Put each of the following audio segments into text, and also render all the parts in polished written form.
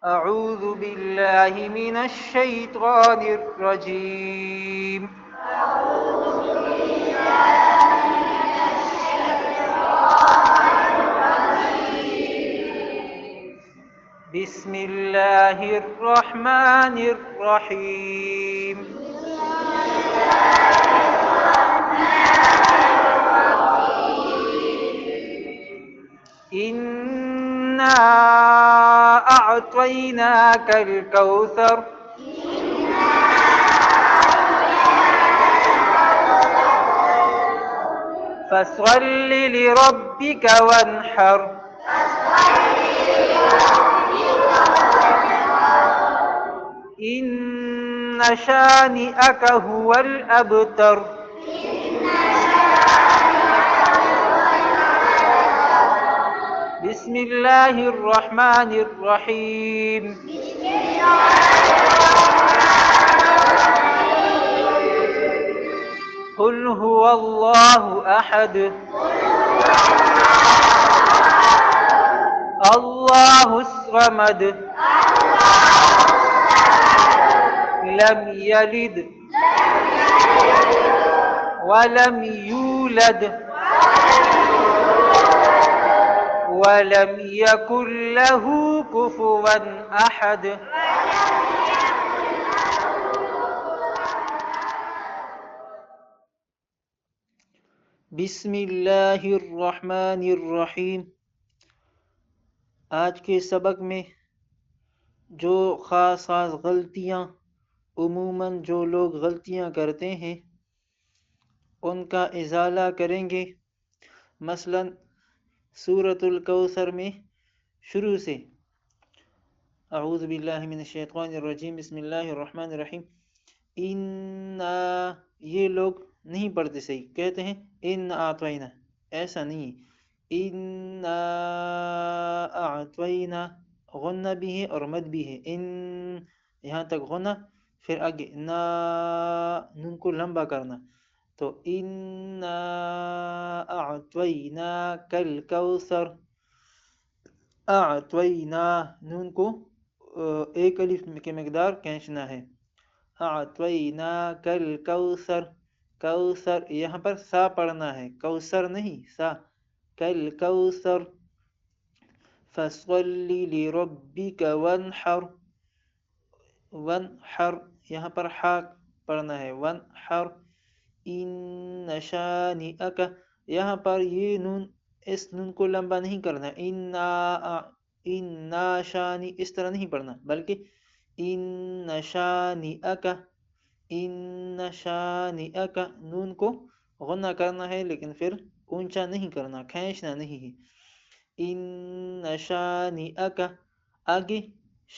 أعوذ بالله من الشيطان الرجيم. بسم الله الرحمن الرحيم. إنا أعطيناك الكوثر فصل لربك وانحر إن شانئك هو الأبتر. بسم الله الرحمن الرحيم. قل هو الله أحد الله الصمد لم يلد ولم يولد ولم يكن له كفوا أحد. بسم اللہ الرحمن الرحیم. آج کے سبق میں جو خاص غلطیاں عموماً جو لوگ غلطیاں کرتے ہیں ان کا ازالہ کریں گے. مثلا سورۃ الکوثر میں شروع سے اعوذ باللہ من الشیطان الرجیم بسم اللہ الرحمن الرحیم انا، یہ لوگ نہیں پڑھتے صحیح، کہتے ہیں ان اعطینا، ایسا نہیں. انا اعطینا غنہ بھی ہے اور مد بھی ہے. ان یہاں تک غنہ، پھر آگے نا نون کو لمبا کرنا، تو انا اعطیناک الکوثر. اعطینا نون کو ایک الف کے مقدار کھینچنا ہے. اعطیناک الکوثر، کوثر یہاں پر سا پڑھنا ہے، کوثر نہیں سا. کالکوثر فصل لربک وانحر، وانحر یہاں پر حا پڑھنا ہے، وانحر. ان شانئک، یہاں پر یہ نون اس نون کو لمبا نہیں کرنا. انا شانی اس طرح نہیں پڑھنا، بلکہ ان شانئک، ان شانئک نون کو غنہ کرنا ہے، لیکن پھر اونچا نہیں کرنا، کھینچنا نہیں ہے. ان شانئک. آگے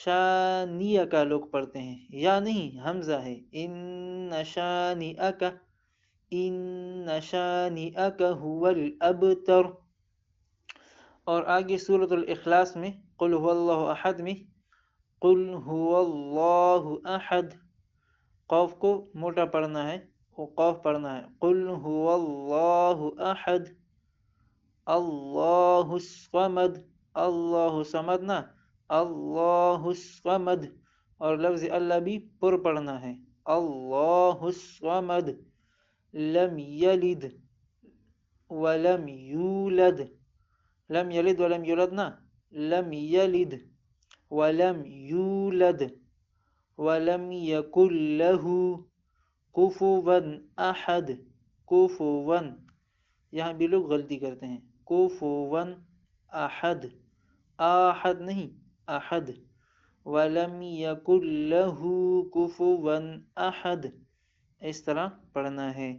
شانئک لوگ پڑھتے ہیں، یا نہیں حمزہ ہے. ان شانئک، ان شانئک هو الابتر. اور آگے سورۃ الاخلاص میں قل هو اللہ احد میں قل هو اللہ احد، قوف کو موٹا پڑھنا ہے، وہ قوف پڑھنا ہے. قل هو اللہ احد اللہ الصمد، اللہ صمد نہ اللہ الصمد. اور لفظ اللہ بھی پر پڑھنا ہے، اللہ الصمد لم یلد ولم یولد، لم یلد ولم یولد نہ لم یلد ولم یولد ولم یکن لہ کفوا احد. کفوا یہاں بھی لوگ غلطی کرتے ہیں، کفوا احد، احد نہیں احد. ولم یکن لہ کفوا احد، اس طرح پڑھنا ہے.